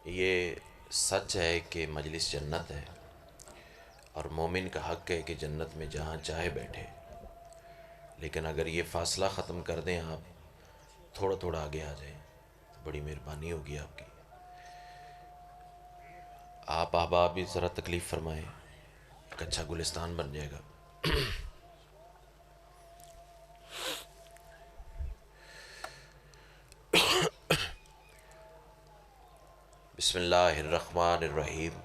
یہ سچ ہے کہ مجلس جنت ہے اور مومن کا حق ہے کہ جنت میں جہاں چاہے بیٹھے، لیکن اگر یہ فاصلہ ختم کر دیں، آپ تھوڑا تھوڑا آگے آ جائیں تو بڑی مہربانی ہوگی آپ کی۔ آپ احباب بھی ذرا تکلیف فرمائیں، ایک اچھا گلستان بن جائے گا۔ بسم اللہ الرحمن الرحیم۔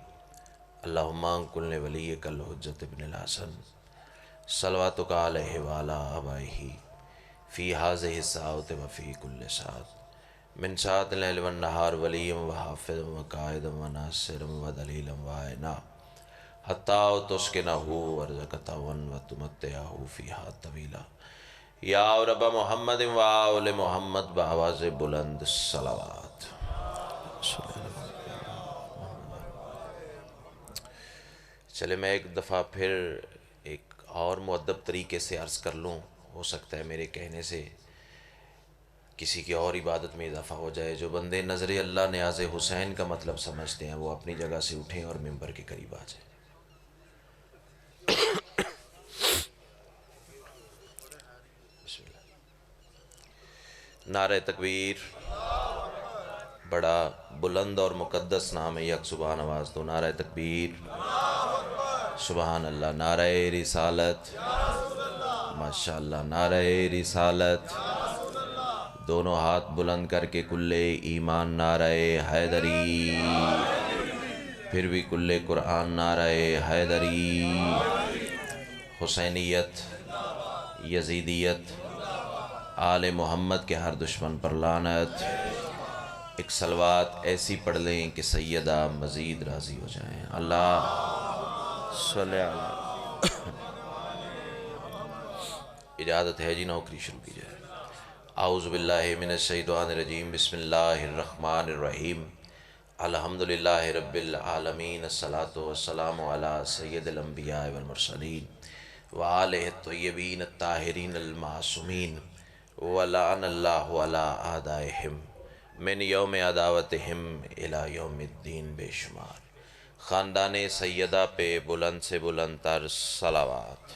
اللہم کل ولیک الحجت ابن الحسن صلواتک علیہ وعلی آبائہ فی ہذہ الساعۃ وفی کل ساعۃ من ساعۃ اللیل والنہار ولیم وحافظ وقائد وناصر ودلیل وعینا حتی تسکنہ ورزقتہ وتمتعہ فیہا طویلا یا رب محمد و آل محمد بآواز بلند صلوات۔ چلے میں ایک دفعہ پھر ایک اور مؤدب طریقے سے عرض کر لوں، ہو سکتا ہے میرے کہنے سے کسی کی اور عبادت میں اضافہ ہو جائے۔ جو بندے نظر اللہ نیاز حسین کا مطلب سمجھتے ہیں وہ اپنی جگہ سے اٹھیں اور ممبر کے قریب آ جائیں۔ بسم اللہ۔ نعرہ تکبیر، بڑا بلند اور مقدس نام ہے، یک سبحان آواز دو، نعرہ تکبیر، سبحان اللہ، نعرہ رسالت، ماشاءاللہ، نعرہ رسالت، دونوں ہاتھ بلند کر کے کل ایمان نعرہ حیدری، پھر بھی کل قرآن نعرہ حیدری، حسینیت، یزیدیت، آل محمد کے ہر دشمن پر لعنت۔ ایک صلوات ایسی پڑھ لیں کہ سیدہ مزید راضی ہو جائیں۔ اللہ صلی اللہ۔ اجازت ہے جی، نوکری شروع کی جائے۔ اعوذ باللہ من الشیطان الرجیم، بسم اللہ الرحمن الرحیم، الحمدللہ رب العالمین، الصلاۃ والسلام علی سید الانبیاء والمرسلین وآلہ الطیبین الطاہرین المعصومین، ولعن اللہ علی اعدائہم من یوم عداوتہم الی یوم الدین بے شمار۔ خاندان سیدہ پہ بلند سے بلند تر صلوات۔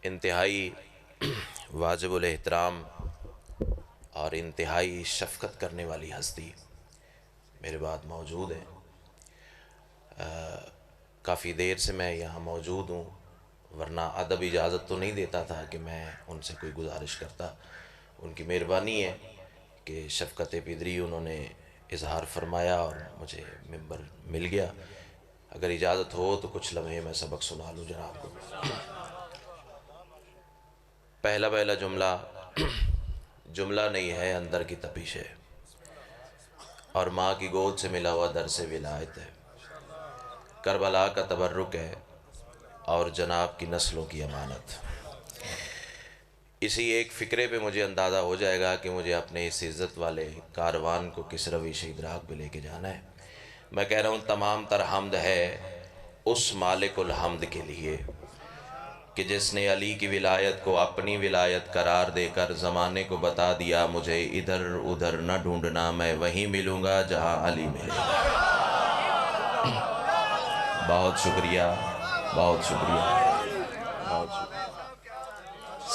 انتہائی واجب الاحترام اور انتہائی شفقت کرنے والی ہستی میرے بعد موجود ہے۔ کافی دیر سے میں یہاں موجود ہوں، ورنہ ادب اجازت تو نہیں دیتا تھا کہ میں ان سے کوئی گزارش کرتا۔ ان کی مہربانی ہے کہ شفقت پیدری انہوں نے اظہار فرمایا اور مجھے ممبر مل گیا۔ اگر اجازت ہو تو کچھ لمحے میں سبق سنا لوں جناب کو۔ پہلا جملہ نہیں ہے، اندر کی تپش ہے، اور ماں کی گود سے ملا ہوا درس ولایت ہے، کربلا کا تبرک ہے اور جناب کی نسلوں کی امانت۔ اسی ایک فکرے پہ مجھے اندازہ ہو جائے گا کہ مجھے اپنے اس عزت والے کاروان کو کس رویش ادراک پہ لے کے جانا ہے۔ میں کہہ رہا ہوں تمام تر حمد ہے اس مالک الحمد کے لیے کہ جس نے علی کی ولایت کو اپنی ولایت قرار دے کر زمانے کو بتا دیا، مجھے ادھر ادھر نہ ڈھونڈنا، میں وہیں ملوں گا جہاں علی ملے گا۔ بہت شکریہ، بہت شکریہ، بہت شکریہ۔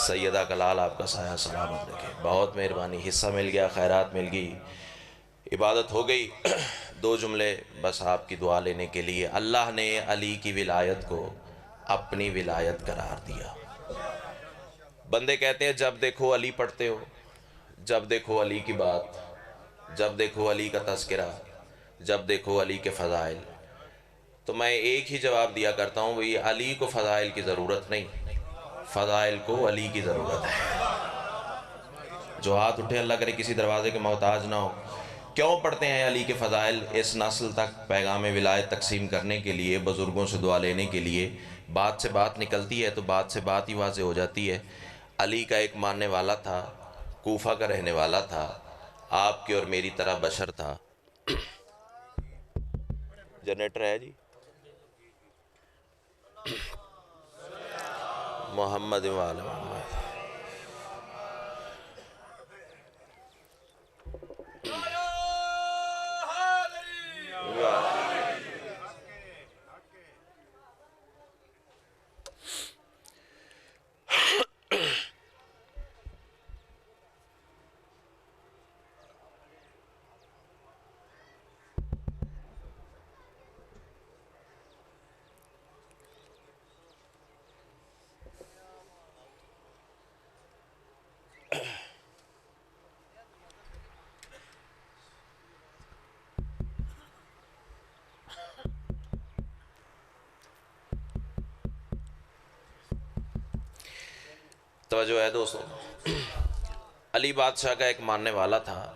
سیدہ کلال آپ کا سایہ سلامت رکھے، بہت مہربانی، حصہ مل گیا، خیرات مل گئی، عبادت ہو گئی۔ دو جملے بس آپ کی دعا لینے کے لیے۔ اللہ نے علی کی ولایت کو اپنی ولایت قرار دیا۔ بندے کہتے ہیں جب دیکھو علی پڑھتے ہو، جب دیکھو علی کی بات، جب دیکھو علی کا تذکرہ، جب دیکھو علی کے فضائل، تو میں ایک ہی جواب دیا کرتا ہوں، وہی علی کو فضائل کی ضرورت نہیں، فضائل کو علی کی ضرورت ہے۔ جو ہاتھ اٹھے اللہ کرے کسی دروازے کے محتاج نہ ہو۔ کیوں پڑھتے ہیں علی کے فضائل؟ اس نسل تک پیغام ولایت تقسیم کرنے کے لیے، بزرگوں سے دعا لینے کے لیے۔ بات سے بات نکلتی ہے تو بات سے بات ہی واضح ہو جاتی ہے۔ علی کا ایک ماننے والا تھا، کوفہ کا رہنے والا تھا، آپ کی اور میری طرح بشر تھا۔ جنریٹر ہے جی؟ محمد و آل محمد۔ توجہ ہے دوستوں، علی بادشاہ کا ایک ماننے والا تھا۔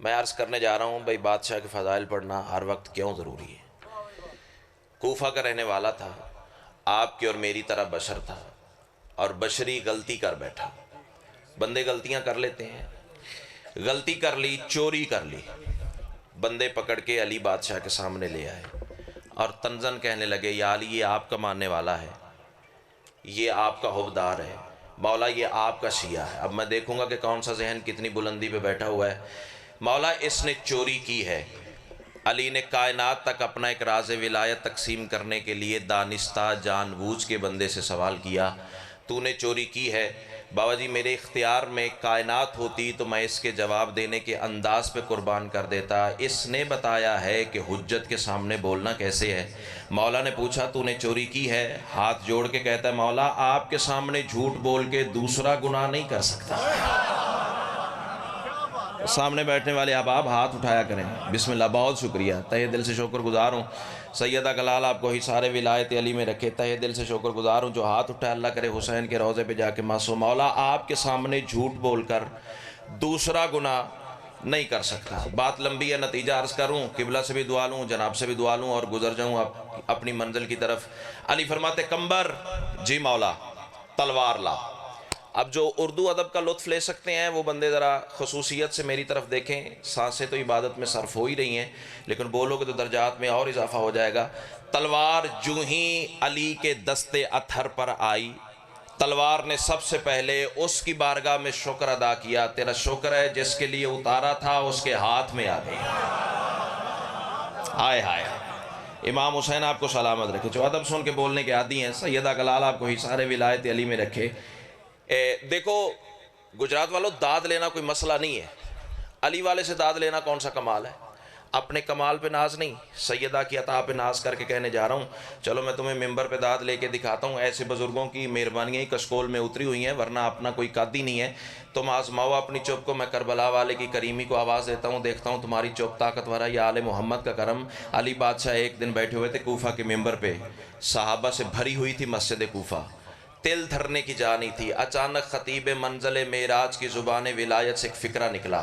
میں عرض کرنے جا رہا ہوں بھائی بادشاہ کے فضائل پڑھنا ہر وقت کیوں ضروری ہے۔ کوفہ کا رہنے والا تھا، آپ کی اور میری طرح بشر تھا، اور بشری غلطی کر بیٹھا۔ بندے غلطیاں کر لیتے ہیں، غلطی کر لی، چوری کر لی، بندے پکڑ کے علی بادشاہ کے سامنے لے آئے اور تنزن کہنے لگے یا علی یہ آپ کا ماننے والا ہے، یہ آپ کا حوبدار ہے، مولا یہ آپ کا شیعہ ہے۔ اب میں دیکھوں گا کہ کون سا ذہن کتنی بلندی پہ بیٹھا ہوا ہے۔ مولا اس نے چوری کی ہے۔ علی نے کائنات تک اپنا ایک راز ولایت تقسیم کرنے کے لیے دانستہ جان بوجھ کے بندے سے سوال کیا، تو نے چوری کی ہے؟ بابا جی میرے اختیار میں کائنات ہوتی تو میں اس کے جواب دینے کے انداز پہ قربان کر دیتا، اس نے بتایا ہے کہ حجت کے سامنے بولنا کیسے ہے۔ مولا نے پوچھا تو نے چوری کی ہے؟ ہاتھ جوڑ کے کہتا ہے مولا آپ کے سامنے جھوٹ بول کے دوسرا گناہ نہیں کر سکتا۔ سامنے بیٹھنے والے آپ ہاتھ اٹھایا کریں۔ بسم اللہ، بہت شکریہ، تہہ دل سے شکر گزار ہوں۔ سیدہ کا لال آپ کو ہی سارے ولایت علی میں رکھے، تہہ دل سے شکر گزار ہوں۔ جو ہاتھ اٹھائے اللہ کرے حسین کے روضے پہ جا کے ماسو۔ مولا آپ کے سامنے جھوٹ بول کر دوسرا گناہ نہیں کر سکتا۔ بات لمبی ہے، نتیجہ عرض کروں، قبلہ سے بھی دعا لوں، جناب سے بھی دعا لوں اور گزر جاؤں اپنی منزل کی طرف۔ علی فرماتے کمبر، جی مولا تلوار لا۔ اب جو اردو ادب کا لطف لے سکتے ہیں وہ بندے ذرا خصوصیت سے میری طرف دیکھیں۔ سانسیں تو عبادت میں صرف ہو ہی رہی ہیں، لیکن بولو کہ تو درجات میں اور اضافہ ہو جائے گا۔ تلوار جو ہی علی کے دستے اتھر پر آئی، تلوار نے سب سے پہلے اس کی بارگاہ میں شکر ادا کیا، تیرا شکر ہے جس کے لیے اتارا تھا اس کے ہاتھ میں آ گئی۔ آئے ہائے، امام حسین آپ کو سلامت رکھے، جو ادب سن کے بولنے کے عادی ہیں۔ سیدہ کا لال آپ کو ہی سارے ولایت علی میں رکھے۔ دیکھو گجرات والوں، داد لینا کوئی مسئلہ نہیں ہے۔ علی والے سے داد لینا کون سا کمال ہے؟ اپنے کمال پہ ناز نہیں، سیدہ کی عطا پہ ناز کر کے کہنے جا رہا ہوں چلو میں تمہیں ممبر پہ داد لے کے دکھاتا ہوں۔ ایسے بزرگوں کی مہربانیاں ہی کشکول میں اتری ہوئی ہیں، ورنہ اپنا کوئی قادی نہیں ہے۔ تم آزماؤ اپنی چپ کو، میں کربلا والے کی کریمی کو آواز دیتا ہوں، دیکھتا ہوں تمہاری چپ طاقتور ہے یا آل محمد کا کرم۔ علی بادشاہ ایک دن بیٹھے ہوئے تھے کوفہ کے ممبر پہ، صحابہ سے بھری ہوئی تھی مسجد کوفہ، تل دھرنے کی جا نہیں تھی۔ اچانک خطیب منزل معراج کی زبان ولایت سے ایک فکرہ نکلا۔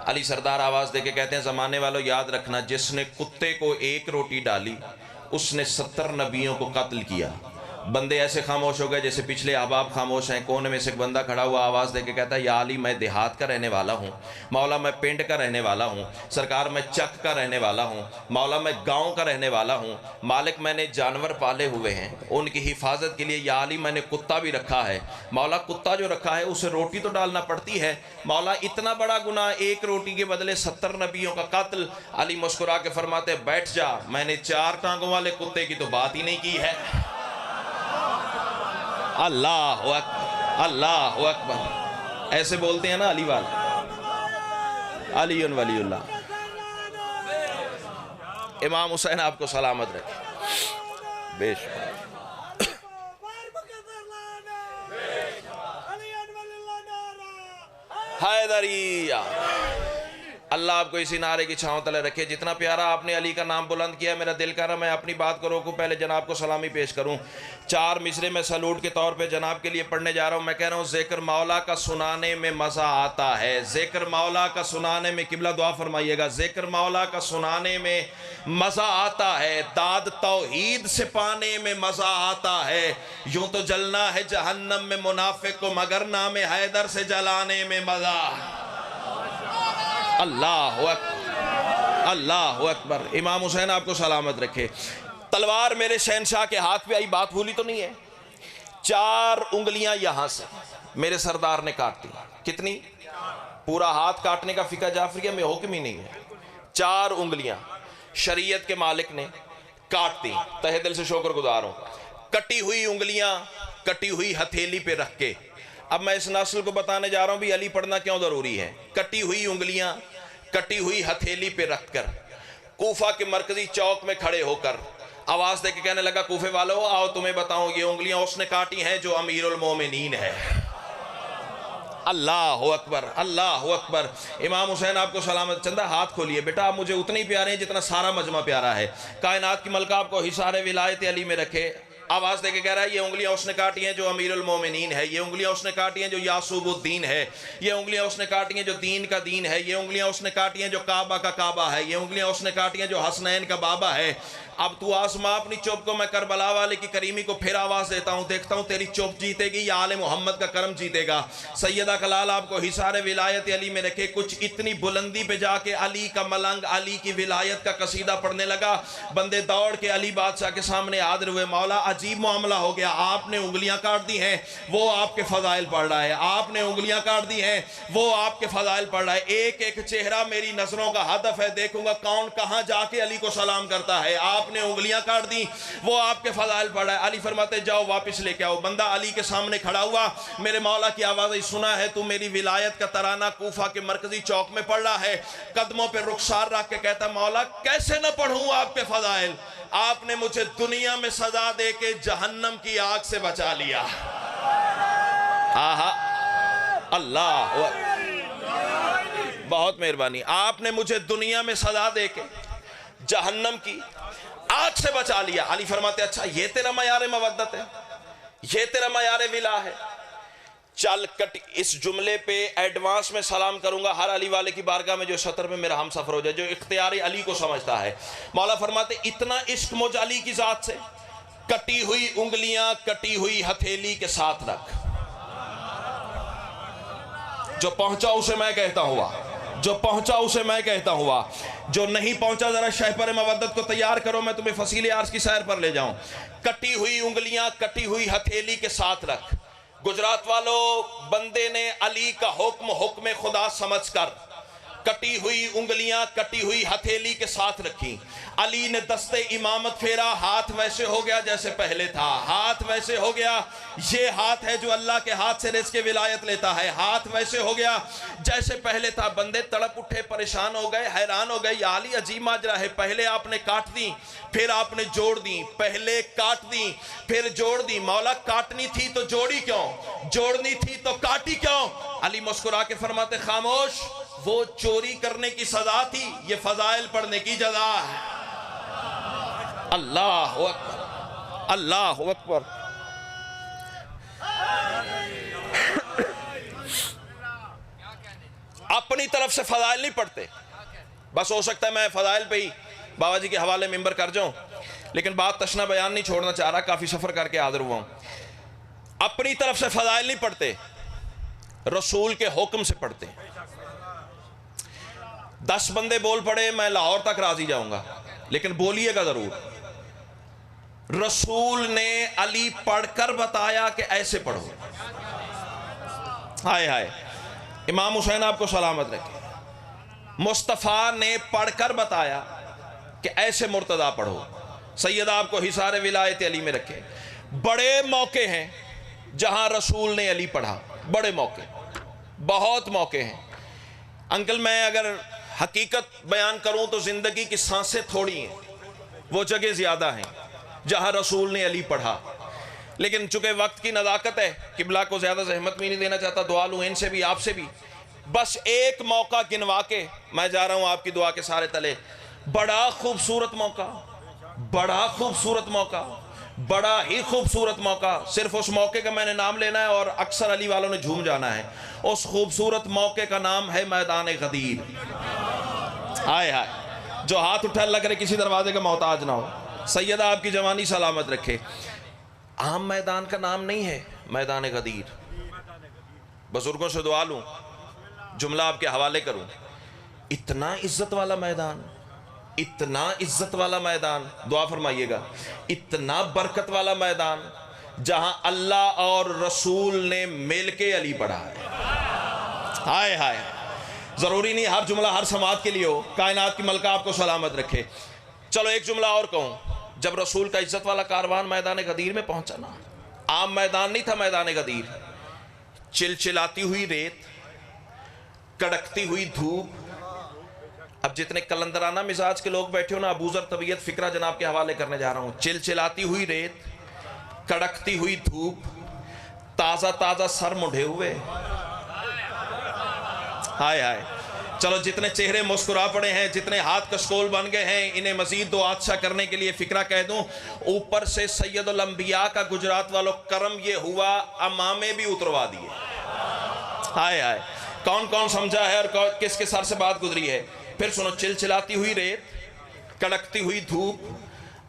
علی سردار آواز دے کے کہتے ہیں زمانے والوں یاد رکھنا، جس نے کتے کو ایک روٹی ڈالی اس نے 70 نبیوں کو قتل کیا۔ بندے ایسے خاموش ہو گئے جیسے پچھلے احباب خاموش ہیں۔ کونے میں سے ایک بندہ کھڑا ہوا آواز دے کے کہتا ہے یا علی میں دیہات کا رہنے والا ہوں، مولا میں پنڈ کا رہنے والا ہوں، سرکار میں چک کا رہنے والا ہوں، مولا میں گاؤں کا رہنے والا ہوں، مالک میں نے جانور پالے ہوئے ہیں، ان کی حفاظت کے لیے یا علی میں نے کتا بھی رکھا ہے، مولا کتا جو رکھا ہے اسے روٹی تو ڈالنا پڑتی ہے، مولا اتنا بڑا گناہ ایک روٹی کے بدلے 70 نبیوں کا قتل۔ علی مسکرا کے فرماتے بیٹھ جا، میں نے 4 ٹانگوں والے کتے کی تو بات ہی نہیں کی ہے۔ اللہ اکبر، اللہ اکبر، ایسے بولتے ہیں نا علی والے، علی ولی اللہ۔ امام حسین آپ کو سلامت رکھے، بے شک حیدریہ۔ اللہ آپ کو اسی نعرے کی چھاؤں تلے رکھے۔ جتنا پیارا آپ نے علی کا نام بلند کیا، میرا دل کر رہا میں اپنی بات کو روکوں، پہلے جناب کو سلامی پیش کروں۔ 4 مصرے میں سلوٹ کے طور پہ جناب کے لیے پڑھنے جا رہا ہوں۔ میں کہہ رہا ہوں ذکر مولا کا سنانے میں مزہ آتا ہے، ذکر مولا کا سنانے میں، قبلہ دعا فرمائیے گا، ذکر مولا کا سنانے میں مزہ آتا ہے، داد توحید سے پانے میں مزہ آتا ہے، یوں تو جلنا ہے جہنم میں منافق کو مگر نام حیدر سے جلانے میں مزہ۔ اللہ اکبر، اللہ اکبر۔ امام حسین آپ کو سلامت رکھے۔ تلوار میرے شہنشاہ کے ہاتھ پہ آئی، بات بھولی تو نہیں ہے؟ 4 انگلیاں یہاں سے میرے سردار نے کاٹ دی. کتنی؟ پورا ہاتھ کاٹنے کا فقہ جعفریہ میں حکم ہی نہیں ہے. 4 انگلیاں شریعت کے مالک نے کاٹ دی. تہہ دل سے شکر گزار ہوں. کٹی ہوئی انگلیاں کٹی ہوئی ہتھیلی پہ رکھ کے، اب میں اس نسل کو بتانے جا رہا ہوں بھی علی پڑھنا کیوں ضروری ہے. کٹی ہوئی انگلیاں کٹی ہوئی ہتھیلی پہ رکھ کر کوفہ کے مرکزی چوک میں کھڑے ہو کر آواز دے کے کہنے لگا کوفے والو آؤ تمہیں بتاؤں یہ انگلیاں اس نے کاٹی ہیں جو امیر المومنین ہے. اللہ اکبر اللہ اکبر. امام حسین آپ کو سلامت. چندہ ہاتھ کھولیے بیٹا، آپ مجھے اتنے ہی پیارے ہیں جتنا سارا مجمع پیارا ہے. کائنات کی ملکہ آپ کو حصار ولایت علی میں رکھے. آواز دے کے کہہ رہا ہے یہ انگلیاں اس نے کاٹی ہیں جو امیر المومنین ہے، یہ انگلیاں اس نے کاٹی ہیں جو یعصوب الدین ہے، یہ انگلیاں اس نے کاٹی ہیں جو دین کا دین ہے، یہ انگلیاں اس نے کاٹی ہیں جو کعبہ کا کعبہ ہے، یہ انگلیاں اس نے کاٹی ہیں جو حسنین کا بابا ہے. اب تو آسما اپنی چوپ کو، میں کربلا والے کی کریمی کو پھر آواز دیتا ہوں، دیکھتا ہوں تیری چوپ جیتے گی یا آل محمد کا کرم جیتے گا. سیدہ کلال آپ کو حصار ولایت علی میں رکھے. کچھ اتنی بلندی پہ جا کے علی کا ملنگ علی کی ولایت کا قصیدہ پڑھنے لگا. بندے دوڑ کے علی بادشاہ کے سامنے حاضر ہوئے. مولا عجیب معاملہ ہو گیا، آپ نے انگلیاں کاٹ دی ہیں، وہ آپ کے فضائل پڑھ رہا ہے. آپ نے انگلیاں کاٹ دی ہیں، وہ آپ کے فضائل پڑھ رہا ہے. ایک ایک چہرہ میری نظروں کا ہدف ہے، دیکھوں گا کون کہاں جا کے علی کو سلام کرتا ہے. آپ نے انگلیاں کاٹ دی، وہ آپ کے فضائل پڑھ رہا ہے. علی فرماتے جاؤ واپس لے کے آؤ. بندہ علی کے سامنے کھڑا ہوا. میرے مولا کی آواز سنا ہے تو میری ولایت کا ترانہ کوفہ کے مرکزی چوک میں پڑھ رہا ہے. قدموں پہ رخسار رکھ کے کہتا مولا کیسے نہ پڑھوں آپ کے فضائل، آپ نے مجھے دنیا میں سزا دے کے جہنم کی آگ سے بچا لیا. آہا اللہ بہت مہربانی. آپ نے مجھے دنیا میں سزا دے کے جہنم کی آگ سے بچا لیا. علی فرماتے اچھا یہ تیرا معیار مودت ہے، یہ تیرا معیار ولا ہے. چل کٹ اس جملے پہ ایڈوانس میں سلام کروں گا ہر علی والے کی بارگاہ میں جو سطر میں میرا ہم سفر ہو جائے، جو اختیار علی کو سمجھتا ہے. مولا فرماتے اتنا عشق مجھ علی کی ذات سے، کٹی ہوئی انگلیاں کٹی ہوئی ہتھیلی کے ساتھ رکھ. جو پہنچا اسے میں کہتا ہوا، جو پہنچا اسے میں کہتا ہوا، جو نہیں پہنچا ذرا شہپر مودت کو تیار کرو، میں تمہیں فصیل عرض کی سیر پر لے جاؤں. کٹی ہوئی انگلیاں کٹی ہوئی ہتھیلی کے ساتھ رکھ. گجرات والو، بندے نے علی کا حکم خدا سمجھ کر کٹی ہوئی انگلیاں کٹی ہوئی ہتھیلی کے ساتھ رکھی. علی نے دست امامت پھیرا، ہاتھ ویسے ہو گیا جیسے پہلے تھا. ہاتھ ویسے ہو گیا، یہ ہاتھ ہے جو اللہ کے ہاتھ سے رزق ولایت لیتا ہے. ہاتھ ویسے ہو گیا جیسے پہلے تھا. بندے تڑپ اٹھے، پریشان ہو گئے، حیران ہو گئے. یا علی عجیب ماجرا ہے، پہلے آپ نے کاٹ دی پھر آپ نے جوڑ دی، پہلے کاٹ دی پھر جوڑ دی. مولا کاٹنی تھی تو جوڑی کیوں، جوڑنی تھی تو کاٹی کیوں؟ علی مسکرا کے فرماتے خاموش، وہ چوری کرنے کی سزا تھی، یہ فضائل پڑھنے کی جزا ہے. اللہ اکبر اللہ اکبر. اپنی طرف سے فضائل نہیں پڑھتے. بس ہو سکتا ہے میں فضائل پہ ہی بابا جی کے حوالے ممبر کر جاؤں، لیکن بات تشنا بیان نہیں چھوڑنا چاہ رہا، کافی سفر کر کے حاضر ہوا ہوں. اپنی طرف سے فضائل نہیں پڑھتے، رسول کے حکم سے پڑھتے. 10 بندے بول پڑے میں لاہور تک راضی جاؤں گا، لیکن بولیے گا ضرور. رسول نے علی پڑھ کر بتایا کہ ایسے پڑھو. ہائے ہائے. امام حسین آپ کو سلامت رکھے. مصطفیٰ نے پڑھ کر بتایا کہ ایسے مرتضیٰ پڑھو. سیدہ آپ کو حصار ولایت علی میں رکھے. بڑے موقع ہیں جہاں رسول نے علی پڑھا، بڑے موقع، بہت موقع ہیں. انکل میں اگر حقیقت بیان کروں تو زندگی کی سانسیں تھوڑی ہیں، وہ جگہ زیادہ ہیں جہاں رسول نے علی پڑھا. لیکن چونکہ وقت کی نزاکت ہے، قبلہ کو زیادہ زحمت بھی نہیں دینا چاہتا، دعا لوں ان سے بھی آپ سے بھی. بس ایک موقع گنوا کے میں جا رہا ہوں آپ کی دعا کے سارے تلے. بڑا خوبصورت موقع، بڑا خوبصورت موقع، بڑا ہی خوبصورت موقع. صرف اس موقع کا میں نے نام لینا ہے اور اکثر علی والوں نے جھوم جانا ہے. اس خوبصورت موقع کا نام ہے میدان غدیر. آئے ہائے. جو ہاتھ اٹھا اللہ کرے کسی دروازے کا محتاج نہ ہو. سیدہ آپ کی جوانی سلامت رکھے. عام میدان کا نام نہیں ہے میدان غدیر. بزرگوں سے دعا لوں، جملہ آپ کے حوالے کروں. اتنا عزت والا میدان، اتنا عزت والا میدان، دعا فرمائیے گا، اتنا برکت والا میدان جہاں اللہ اور رسول نے مل کے علی پڑھا ہے۔ ہائے ہائے، ضروری نہیں ہر جملہ ہر سماعت کے لیے ہو، کائنات کی ملکہ آپ کو سلامت رکھے۔ چلو ایک جملہ اور کہوں، جب رسول کا عزت والا کاروان میدان غدیر میں پہنچا نا، عام میدان نہیں تھا میدان غدیر، چلچلاتی ہوئی ریت، کڑکتی ہوئی دھوپ۔ اب جتنے کلندرانہ مزاج کے لوگ بیٹھے ہو نا، ابوذر طبیعت فکرہ جناب کے حوالے کرنے جا رہا ہوں۔ چلچلاتی ہوئی ریت، کڑکتی ہوئی دھوپ، تازہ تازہ سر مڈھے ہوئے، ہائے ہائے۔ چلو جتنے چہرے مسکرا پڑے ہیں، جتنے ہاتھ کشکول بن گئے ہیں، انہیں مزید دو اچھا کرنے کے لیے فکرہ کہہ دوں، اوپر سے سید الانبیاء کا گجرات والوں کرم یہ ہوا امامے بھی اتروا دیے۔ ہائے ہائے، کون کون سمجھا ہے اور کس کے سر سے بات گزری ہے؟ پھر سنو، چلچلاتی ہوئی ریت، کڑکتی ہوئی دھوپ،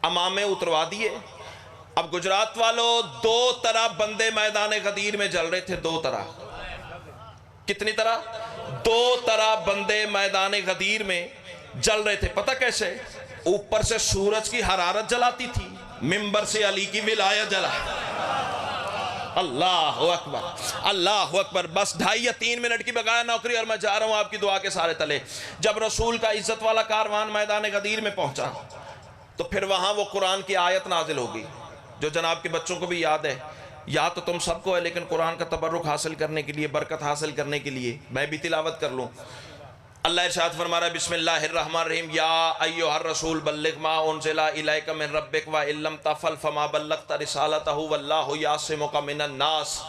امامے اتروا دیے۔ اب گجرات والوں، دو طرح بندے میدان غدیر میں جل رہے تھے، دو طرح۔ کتنی طرح؟ دو طرح بندے میدان غدیر میں جل رہے تھے۔ پتہ کیسے؟ اوپر سے سورج کی حرارت جلاتی تھی، منبر سے علی کی ولایت جلا۔ اللہ اکبر، اللہ اکبر۔ بس 2.5 یا 3 منٹ کی بقایا نوکری اور میں جا رہا ہوں آپ کی دعا کے سارے تلے۔ جب رسول کا عزت والا کاروان میدان غدیر میں پہنچا تو پھر وہاں وہ قرآن کی آیت نازل ہوگی جو جناب کے بچوں کو بھی یاد ہے، یا تو تم سب کو ہے، لیکن قرآن کا تبرک حاصل کرنے کے لیے، برکت حاصل کرنے کے لیے میں بھی تلاوت کر لوں۔ اللہ ارشاد فرما رہا ہے، بسم اللہ الرحمن الرحیم، یا ایھا الرسول بلغ ما انزل الیک من ربک وان لم تفعل فما بلغت رسالتہ واللہ یعصمک من الناس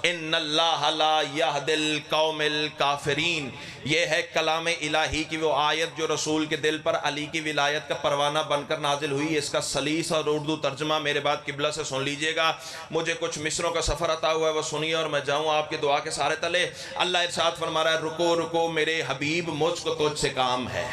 ان اللہ لا یہدی القوم الکافرین۔ یہ ہے کلام الہی کی وہ آیت جو رسول کے دل پر علی کی ولایت کا پروانہ بن کر نازل ہوئی۔ اس کا سلیس اور اردو ترجمہ میرے بعد قبلہ سے سن لیجئے گا۔ مجھے کچھ مصروں کا سفر عطا ہوا ہے، وہ سنیے اور میں جاؤں آپ کی دعا کے سارے تلے۔ اللہ ارشاد فرما رہا ہے، رکو رکو میرے حبیب، مجھ کو تجھ سے کام ہے۔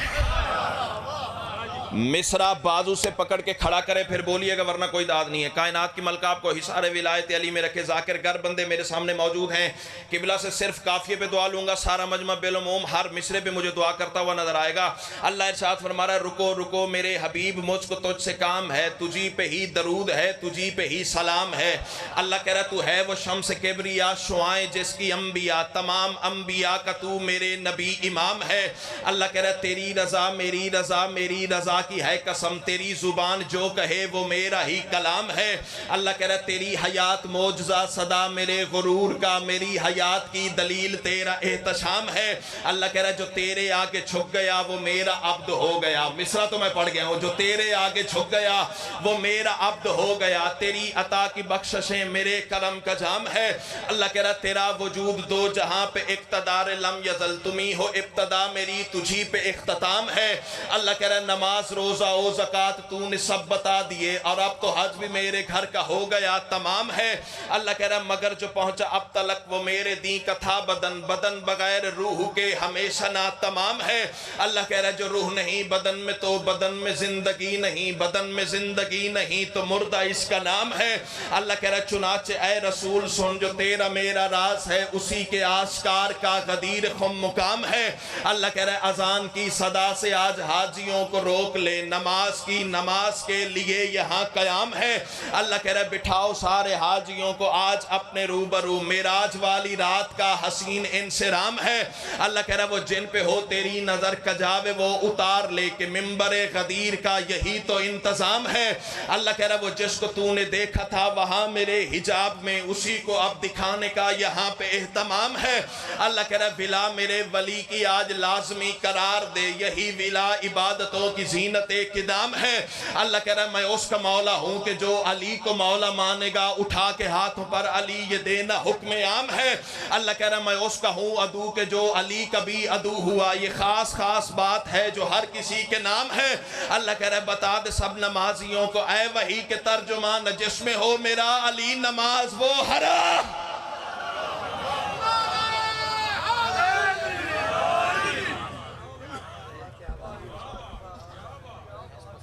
مصرع بازو سے پکڑ کے کھڑا کرے پھر بولیے گا، ورنہ کوئی داد نہیں ہے۔ کائنات کی ملکہ آپ کو حصار ولایت علی میں رکھے۔ ذاکر گر بندے میرے سامنے موجود ہیں، قبلہ سے صرف قافیے پہ دعا لوں گا، سارا مجمع بالعموم ہر مصرے پہ مجھے دعا کرتا ہوا نظر آئے گا۔ اللہ ارشاد فرما رہا ہے، رکو رکو میرے حبیب، مجھ کو تجھ سے کام ہے، تجھی پہ ہی درود ہے، تجھی پہ ہی سلام ہے۔ اللہ کہہ رہا ہے، تو ہے وہ شمس کبریا، شعاعیں جس کی انبیاء، تمام انبیاء کا تو میرے نبی امام ہے۔ اللہ کہہ رہا ہے، تیری رضا میری رضا، میری رضا کی ہے قسم، تیری زبان جو کہے وہ میرا ہی کلام ہے۔ اللہ کہہ رہا ہے، تیری حیات معجزہ صدا میرے غرور کا، میری حیات کی دلیل تیرا احتشام ہے۔ اللہ کہہ رہا ہے، جو تیرے آگے جھک گیا وہ میرا عبد ہو گیا۔ مصرع تو میں پڑھ گیا ہوں، جو تیرے آگے جھک گیا وہ میرا عبد ہو گیا، تیری عطا کی بخششیں میرے کرم کا جام ہے۔ اللہ کہہ رہا ہے، تیرا وجود دو جہاں پہ اقتدار لم یزل، تمہیں ہو ابتدا میری، تجھی پہ اختتام ہے۔ اللہ کہہ رہا ہے، نماز روزہ و زکوٰۃ تو نے سب بتا دیے، اور اب تو حج بھی میرے گھر کا ہو گیا تمام ہے۔ اللہ کہہ رہا ہے، مگر جو پہنچا اب تلک وہ میرے دین کا تھا بدن، بدن بغیر روح کے ہمیشہ نا تمام ہے۔ اللہ کہہ رہا ہے، جو روح نہیں بدن میں تو بدن میں زندگی نہیں، بدن میں زندگی نہیں تو مردہ اس کا نام ہے۔ اللہ کہہ رہا ہے، چنانچہ اے رسول سن، جو تیرا میرا راز ہے اسی کے آشکار کا غدیر خم مقام ہے۔ اللہ کہہ رہا ہے، اذان کی صدا سے آج حاجیوں کو روک لے، نماز کی نماز کے لیے یہاں قیام ہے۔ اللہ کہہ رہا ہے، بٹھاؤ سارے حاجیوں کو آج اپنے روبرو، معراج والی رات کا حسین انصرام ہے۔ اللہ کہہ رہا ہے، وہ جن پہ ہو تیری نظر کجاوے وہ اتار لے، کہ منبر غدیر کا یہی تو انتظام ہے۔ اللہ کہہ رہا ہے، وہ جس کو تو نے دیکھا تھا وہاں میرے حجاب میں، اسی کو اب دکھانے کا یہاں پہ اہتمام ہے۔ اللہ کہہ رہا ہے، ولا میرے ولی کی آج لازمی قرار دے، یہی ولا عبادتوں کی زینت قدام ہے۔ اللہ کہہ رہا ہے، میں اس کا مولا ہوں کہ جو علی کو مولا مانے گا، اٹھا کے ہاتھوں پر علی یہ دینا حکم عام ہے۔ اللہ کہہ رہا ہے، میں اس کا ہوں عدو کہ جو علی کا بھی عدو ہوا، یہ خاص خاص بات ہے جو ہر کسی کے نام ہے۔ اللہ کہہ رہا ہے، بتا دے سب نمازیوں کو، اے وحی کے ترجمان، جس میں ہو میرا علی نماز وہ حرام۔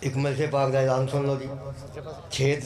ایک ملک پاک دا اعلان سن لو جی، 6